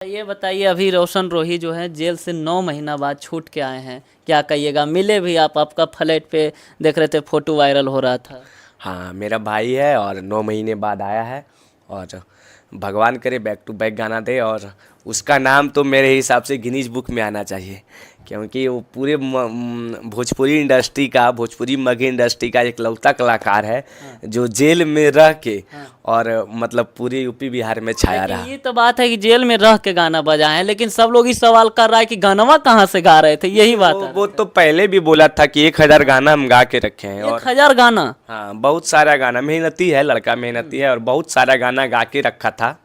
ये बताइए, अभी रोशन रोही जो है जेल से 9 महीना बाद छूट के आए हैं, क्या कहिएगा? मिले भी आप? आपका फ्लैट पे देख रहे थे, फोटो वायरल हो रहा था। हाँ, मेरा भाई है और 9 महीने बाद आया है। और भगवान करे बैक टू बैक गाना दे, और उसका नाम तो मेरे हिसाब से गिनीज बुक में आना चाहिए, क्योंकि वो पूरे भोजपुरी इंडस्ट्री का, भोजपुरी मगही इंडस्ट्री का एक लौता कलाकार है हाँ। जो जेल में रह के हाँ। और मतलब पूरे यूपी बिहार में छाया लेकिन रहा। ये तो बात है कि जेल में रह के गाना बजाए हैं, लेकिन सब लोग इस सवाल कर रहा है कि गानवा कहाँ से गा रहे थे, यही बात वो है। वो तो पहले भी बोला था कि 1,000 गाना हम गा के रखे हैं। और 1000 गाना? हाँ, बहुत सारा गाना, मेहनती है लड़का, मेहनती है, और बहुत सारा गाना गा के रखा था।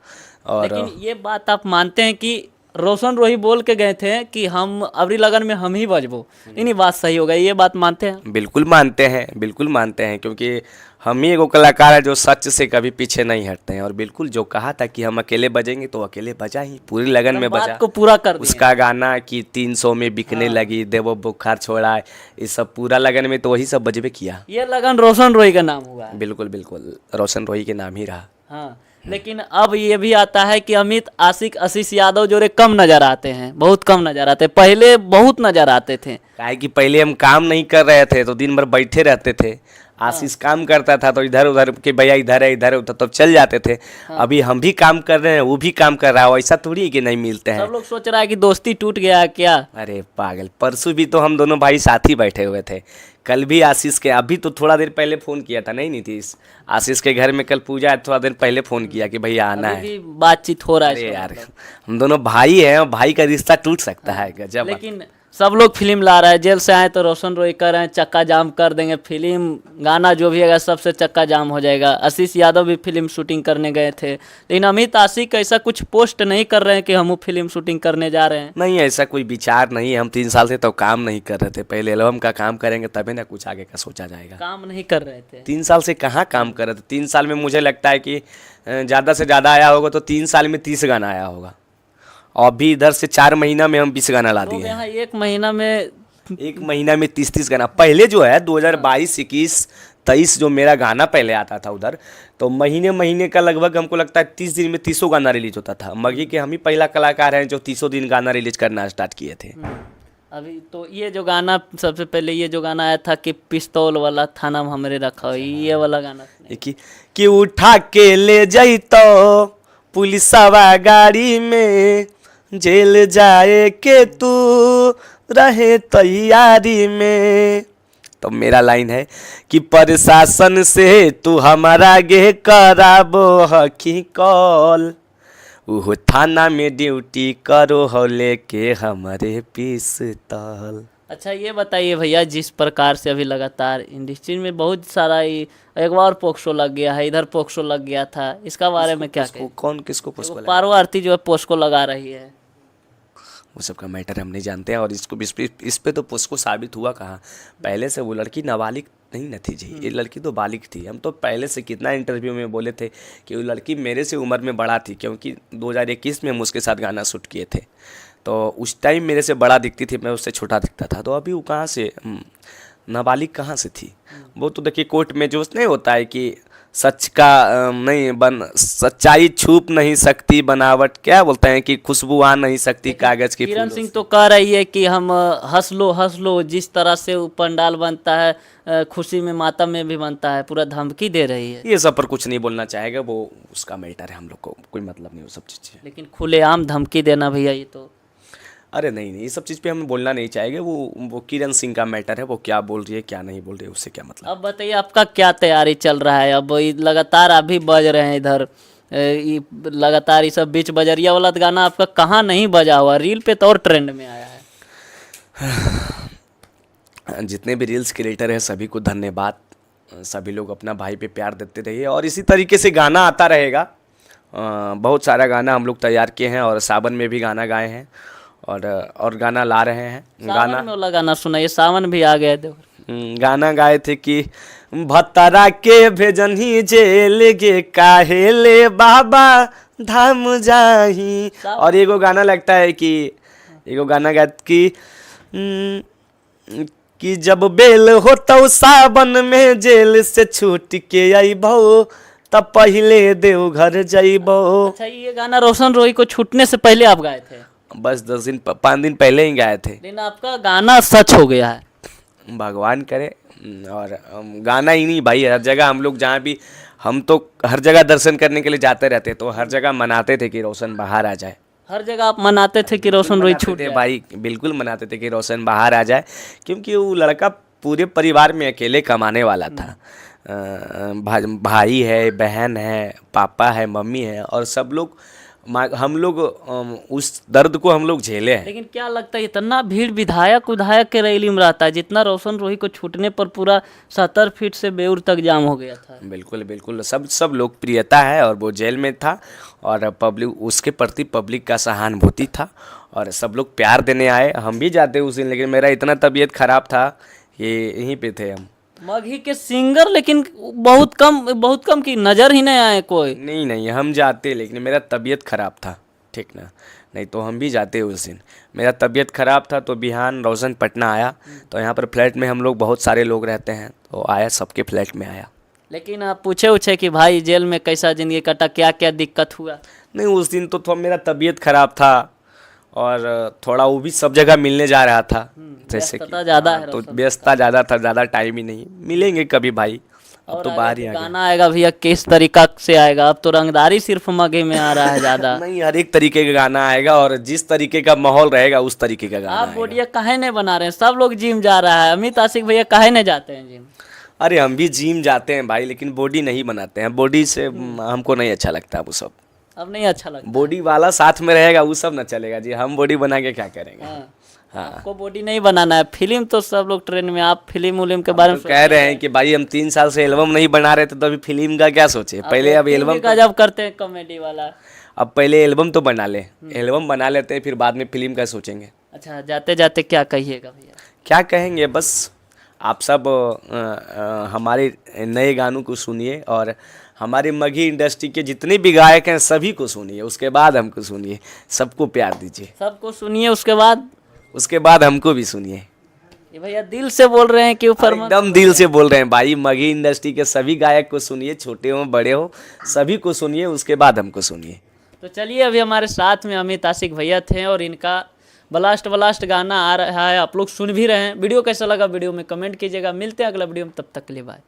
और लेकिन ये बात आप मानते हैं कि रोशन रोही बोल के गए थे कि हम अबरी लगन में हम ही बजबो, इन्हीं बात सही हो गई, ये बात मानते हैं? बिल्कुल मानते हैं, बिल्कुल मानते हैं, क्योंकि हम ही एगो कलाकार है जो सच से कभी पीछे नहीं हटते हैं। और बिल्कुल जो कहा था कि हम अकेले बजेंगे तो अकेले बजा ही, पूरी लगन में बजा। बात को पूरा कर दिए। उसका गाना कि 300 में बिकने हाँ। लगी, देवो बुखार छोड़ा, ये सब पूरा लगन में तो वही सब बजबे किया। ये लगन रोशन रोही का नाम हुआ है। बिल्कुल बिल्कुल, रोशन रोही के नाम ही रहा। हाँ, लेकिन अब ये भी आता है कि अमित आशिक आशीष यादव जोरे कम नजर आते हैं, बहुत कम नजर आते हैं, पहले बहुत नजर आते थे। काहे कि पहले हम काम नहीं कर रहे थे तो दिन भर बैठे रहते थे। आशीष काम करता था तो इधर उधर के भैया इधर है इधर है उधर, तो चल जाते थे। अभी हम भी काम कर रहे हैं, वो भी काम कर रहा है, ऐसा थोड़ी है कि नहीं मिलते हैं। सब लोग सोच रहा है कि दोस्ती टूट गया है क्या? अरे पागल, परसों भी तो हम दोनों भाई साथ ही बैठे हुए थे। कल भी आशीष के, अभी तो थोड़ा देर पहले फ़ोन किया था, नहीं नीतीश, आशीष के घर में कल पूजा है, थोड़ा देर पहले फ़ोन किया कि भैया आना अभी है। भी बातचीत हो रहा है अरे इसका यार, मतलब। हम दोनों भाई हैं और भाई का रिश्ता टूट सकता है, गजब। लेकिन सब लोग फिल्म ला रहा है, जेल से आए तो रोशन रोही कर रहे हैं चक्का जाम कर देंगे, फिल्म गाना जो भी है सबसे चक्का जाम हो जाएगा। आशीष यादव भी फिल्म शूटिंग करने गए थे, लेकिन अमित आशिक ऐसा कुछ पोस्ट नहीं कर रहे हैं कि हम फिल्म शूटिंग करने जा रहे हैं। नहीं, ऐसा कोई विचार नहीं है। हम 3 साल से तो काम नहीं कर रहे थे। पहले एल्बम का काम करेंगे तभी ना कुछ आगे का सोचा जाएगा। काम नहीं कर रहे थे? 3 साल से कहाँ काम कर रहे थे? 3 साल में मुझे लगता है कि ज़्यादा से ज़्यादा आया होगा तो 3 साल में 30 गाना आया होगा। और अभी इधर से 4 महीना में हम 20 गाना ला लोग दिए हैं। यहाँ 1 महीना में 1 महीना में 30-30 गाना। पहले जो है 2022, 21, 23 जो मेरा गाना पहले आता था उधर, तो महीने महीने का लगभग हमको लगता है 30 दिन में 30 गाना रिलीज होता था। मगी के हम ही पहला कलाकार हैं जो 30 दिन गाना रिलीज करना स्टार्ट किए थे। अभी तो ये जो गाना, सबसे पहले ये जो गाना आया था कि पिस्तौल वाला थाना में हमरे रखा हो, ये वाला गाना सुनिए। कि उठा के ले जाइतो पुलिसवा गाड़ी में, जेल जाए के तू रहे तैयारी में। तो मेरा लाइन है कि प्रशासन से तू हमारा गे कराबो हकी कॉल, वो थाना में ड्यूटी करो हो लेके हमारे पिस्तौल। अच्छा ये बताइए भैया, जिस प्रकार से अभी लगातार इंडस्ट्री में बहुत सारा एक बार पोक्सो लग गया है, इधर पोक्सो लग गया था, इसका बारे में क्या कहें? कौन किसको पोस्को लगा? पारो आरती जो है पोस्को लगा रही है। वो सब का मैटर हम नहीं जानते हैं। और इसको इस पे तो पोस्को साबित हुआ कहाँ? पहले से वो लड़की नाबालिग नहीं न थी जी, ये लड़की तो बालिग थी। हम तो पहले से कितना इंटरव्यू में बोले थे कि वो लड़की मेरे से उम्र में बड़ा थी, क्योंकि 2021 में हम उसके साथ गाना शूट किए थे। तो उस टाइम मेरे से बड़ा दिखती थी, मैं उससे छोटा दिखता था। तो अभी वो कहाँ से नाबालिग कहाँ से थी? वो तो देखिए कोर्ट में जो नहीं होता है कि सच का नहीं बन, सच्चाई छुप नहीं सकती बनावट, क्या बोलते हैं कि खुशबू आ नहीं सकती कागज की किरण फूलों सिंह से। तो कह रही है कि हम हंस लो, जिस तरह से वो पंडाल बनता है, खुशी में मातम में भी बनता है, पूरा धमकी दे रही है। ये सब पर कुछ नहीं बोलना चाहेगा, वो उसका मैटर है, हम लोग को कोई मतलब नहीं वो सब चीज़ से। लेकिन खुलेआम धमकी देना भैया, ये तो अरे नहीं नहीं, ये सब चीज़ पे हम बोलना नहीं चाहेंगे। वो किरण सिंह का मैटर है, वो क्या बोल रही है क्या नहीं बोल रही है, उससे क्या मतलब। अब बताइए आपका क्या तैयारी चल रहा है? अब लगातार आप भी बज रहे हैं इधर, लगातार ये सब बीच बजरिया वाला गाना आपका कहाँ नहीं बजा हुआ? रील पे तो और ट्रेंड में आया है। जितने भी रील्स क्रिएटर हैं सभी को धन्यवाद। सभी लोग अपना भाई पे प्यार देते रहिए और इसी तरीके से गाना आता रहेगा। बहुत सारा गाना हम लोग तैयार किए हैं और सावन में भी गाना गाए हैं और गाना ला रहे हैं। सावन में वाला गाना सुनाइए, सावन भी आ गया देखो। गाना गाए थे कि भतरा के भेजनी जेल गे काहे ले बाबा धाम जाही। और एगो गाना लगता है कि एगो गाना गाए कि जब बेल हो तो सावन में जेल से छूट के अइबो तब पहले देवघर जइबो। अच्छा, ये गाना रोशन रोई को छूटने से पहले आप गाए थे? बस 5 दिन पहले ही गाए थे। लेकिन आपका गाना सच हो गया है। भगवान करे। और गाना ही नहीं भाई, हर जगह हम लोग जहाँ भी, हम तो हर जगह दर्शन करने के लिए जाते रहते, तो हर जगह मनाते थे कि रोशन बाहर आ जाए। हर जगह आप मनाते थे कि रोशन रोई छूट थे जाए। भाई, बिल्कुल मनाते थे कि रोशन बाहर आ जाए, क्योंकि वो लड़का पूरे परिवार में अकेले कमाने वाला था। भाई है, बहन है, पापा है, मम्मी है, और सब लोग हम लोग उस दर्द को हम लोग झेले हैं। लेकिन क्या लगता है, इतना भीड़ विधायक विधायक के रैली में रहता है, जितना रोशन रोही को छूटने पर पूरा 70 फीट से बेउर तक जाम हो गया था। बिल्कुल बिल्कुल, सब लोकप्रियता है, और वो जेल में था, और पब्लिक उसके प्रति पब्लिक का सहानुभूति था, और सब लोग प्यार देने आए। हम भी जाते उस दिन, लेकिन मेरा इतना तबीयत खराब था कि यहीं पे थे हम। मगही के सिंगर लेकिन बहुत कम की नज़र ही नहीं आए कोई। नहीं, हम जाते, लेकिन मेरा तबीयत ख़राब था, ठीक ना, नहीं तो हम भी जाते उस दिन। मेरा तबीयत ख़राब था, तो बिहान रोशन पटना आया, तो यहाँ पर फ्लैट में हम लोग बहुत सारे लोग रहते हैं, तो आया, सबके फ्लैट में आया। लेकिन आप पूछे कि भाई जेल में कैसा ज़िंदगी कटा, क्या क्या दिक्कत हुआ? नहीं, उस दिन तो थोड़ा मेरा तबीयत ख़राब था, और थोड़ा वो भी सब जगह मिलने जा रहा था, जैसे कि व्यस्तता ज़्यादा है तो रोशन। व्यस्तता ज़्यादा था, ज़्यादा टाइम ही नहीं। मिलेंगे कभी भाई, अब और तो आगे बाहर ही जो आ गया। गाना आएगा भैया किस तरीका से आएगा? अब तो रंगदारी सिर्फ मगे में आ रहा है ज़्यादा। नहीं, हर एक तरीके का गाना आएगा, और जिस तरीके का माहौल रहेगा उस तरीके का गाना आप आएगा। बोडिया काहे नहीं बना रहे हैं? सब लोग जिम जा रहा है, अमित आशिक भैया काहे नहीं जाते हैं जिम? अरे हम भी जिम जाते हैं भाई, लेकिन बॉडी नहीं बनाते हैं। बॉडी से हमको नहीं अच्छा लगता वो सब। अब नहीं अच्छा लगता? बॉडी वाला साथ में रहेगा वो सब ना चलेगा जी, हम बॉडी बना के क्या करेंगे। हाँ। हाँ, आपको बॉडी नहीं बनाना है। फिल्म तो सब लोग ट्रेन में, आप फिल्म उलिम के बारे में तो कह रहे हैं कि भाई हम 3 साल से एल्बम नहीं बना रहे थे, तो अभी फिल्म का क्या सोचे। पहले अब एल्बम का जब करते हैं कॉमेडी वाला। अब पहले एल्बम तो बना ले, एल्बम बना लेते हैं, फिर बाद में फिल्म का सोचेंगे। अच्छा, जाते जाते क्या कहिएगा भैया? क्या कहेंगे, बस आप सब हमारे नए गानों को सुनिए, और हमारे मगही इंडस्ट्री के जितने भी गायक हैं सभी को सुनिए, उसके बाद हमको सुनिए, सबको प्यार दीजिए, सबको सुनिए, उसके बाद हमको भी सुनिए। ये भैया दिल से बोल रहे हैं कि ऊपर एकदम दिल से बोल रहे हैं भाई, मगही इंडस्ट्री के सभी गायक को सुनिए, छोटे हो बड़े हो सभी को सुनिए, उसके बाद हमको सुनिए। तो चलिए, अभी हमारे साथ में अमित आशिक भैया थे, और इनका ब्लास्ट गाना आ रहा है, आप लोग सुन भी रहे हैं। वीडियो कैसा लगा वीडियो में कमेंट कीजिएगा। मिलते हैं अगला वीडियो में, तब तक के लिए बाय।